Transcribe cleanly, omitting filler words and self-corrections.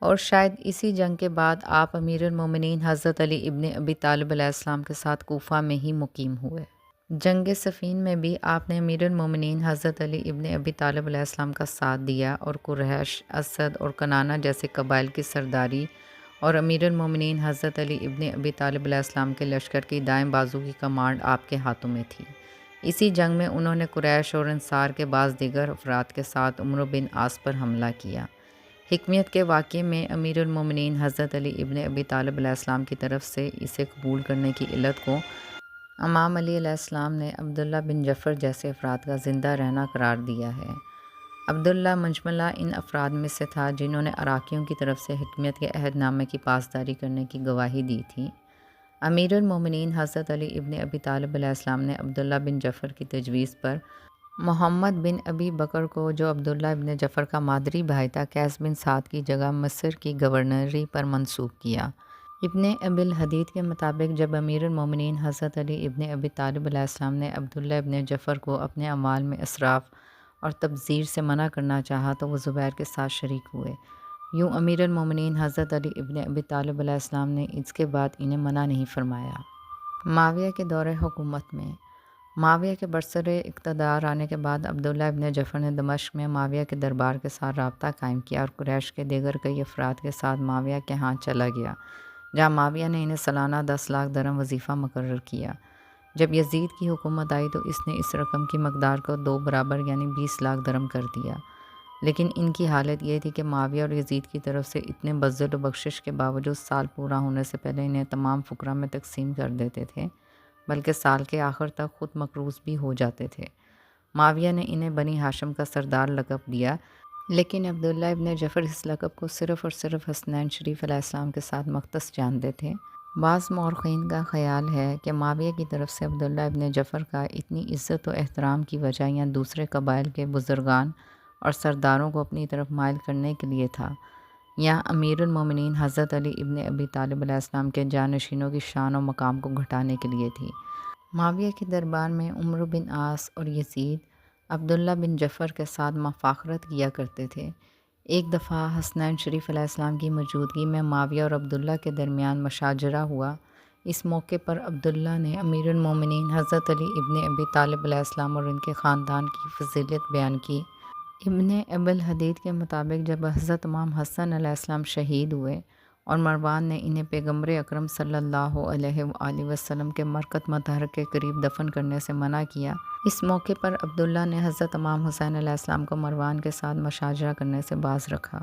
اور شاید اسی جنگ کے بعد آپ امیر المومنین حضرت علی ابن ابی طالب علیہ السلام کے ساتھ کوفہ میں ہی مقیم ہوئے۔ جنگ صفین میں بھی آپ نے امیر المومنین حضرت علی ابن ابی طالب علیہ السلام کا ساتھ دیا اور قریش، اسد اور کنانہ جیسے قبائل کی سرداری اور امیر المومنین حضرت علی ابن ابی طالب علیہ السلام کے لشکر کی دائیں بازو کی کمانڈ آپ کے ہاتھوں میں تھی۔ اسی جنگ میں انہوں نے قریش اور انصار کے بعض دیگر افراد کے ساتھ عمرو بن عاص پر حملہ کیا۔ حکمیت کے واقعے میں امیر المومنین حضرت علی ابن ابی طالب علیہ السلام کی طرف سے اسے قبول کرنے کی علت کو امام علی علیہ السلام نے عبداللہ بن جعفر جیسے افراد کا زندہ رہنا قرار دیا ہے۔ عبداللہ منجملہ ان افراد میں سے تھا جنہوں نے عراقیوں کی طرف سے حکمیت کے عہد نامے کی پاسداری کرنے کی گواہی دی تھی۔ امیر المومنین حضرت علی ابن ابی طالب علیہ السلام نے عبداللہ بن جعفر کی تجویز پر محمد بن ابی بکر کو، جو عبداللہ ابن جعفر کا مادری بھائی تھا، قیس بن سعد کی جگہ مصر کی گورنری پر منصوب کیا۔ ابن ابی الحدید کے مطابق جب امیر المومنین حضرت علی ابن ابی طالب علیہ السلام نے عبداللہ ابن جعفر کو اپنے اموال میں اسراف اور تبذیر سے منع کرنا چاہا تو وہ زبیر کے ساتھ شریک ہوئے۔ یوں امیر المومنین حضرت علی ابن ابی طالب علیہ السلام نے اس کے بعد انہیں منع نہیں فرمایا۔ معاویہ کے دور حکومت میں معاویہ کے برسر اقتدار آنے کے بعد عبداللہ ابن جعفر نے دمشق میں معاویہ کے دربار کے ساتھ رابطہ قائم کیا اور قریش کے دیگر کئی افراد کے ساتھ معاویہ کے ہاں چلا گیا، جہاں معاویہ نے انہیں سالانہ 10 لاکھ درہم وظیفہ مقرر کیا۔ جب یزید کی حکومت آئی تو اس نے اس رقم کی مقدار کو 2 برابر یعنی 20 لاکھ درہم کر دیا، لیکن ان کی حالت یہ تھی کہ معاویہ اور یزید کی طرف سے اتنے بذل و بخشش کے باوجود سال پورا ہونے سے پہلے انہیں تمام فقراء میں تقسیم کر دیتے تھے، بلکہ سال کے آخر تک خود مقروض بھی ہو جاتے تھے۔ معاویہ نے انہیں بنی ہاشم کا سردار لقب دیا، لیکن عبداللہ ابن جعفر اس لقب کو صرف اور صرف حسنین شریف علیہ السلام کے ساتھ مختص جانتے تھے۔ بعض مورخین کا خیال ہے کہ معاویہ کی طرف سے عبداللہ ابن جعفر کا اتنی عزت و احترام کی وجہ یا دوسرے قبائل کے بزرگان اور سرداروں کو اپنی طرف مائل کرنے کے لیے تھا، یا امیر المومنین حضرت علی ابن ابی طالب علیہ السلام کے جانشینوں کی شان و مقام کو گھٹانے کے لیے تھی۔ معاویہ کے دربار میں عمرو بن عاص اور یزید عبداللہ بن جعفر کے ساتھ مفاخرت کیا کرتے تھے۔ ایک دفعہ حسنین شریف علیہ السلام کی موجودگی میں معاویہ اور عبداللہ کے درمیان مشاجرہ ہوا۔ اس موقع پر عبداللہ نے امیر المومنین حضرت علی ابن ابی طالب علیہ السلام اور ان کے خاندان کی فضیلت بیان کی۔ ابن ابی الحدید کے مطابق جب حضرت امام حسن علیہ السلام شہید ہوئے اور مروان نے انہیں پیغمبر اکرم صلی اللہ علیہ وآلہ وسلم کے مرقد مطہر کے قریب دفن کرنے سے منع کیا، اس موقع پر عبداللہ نے حضرت امام حسین علیہ السلام کو مروان کے ساتھ مشاجرہ کرنے سے باز رکھا۔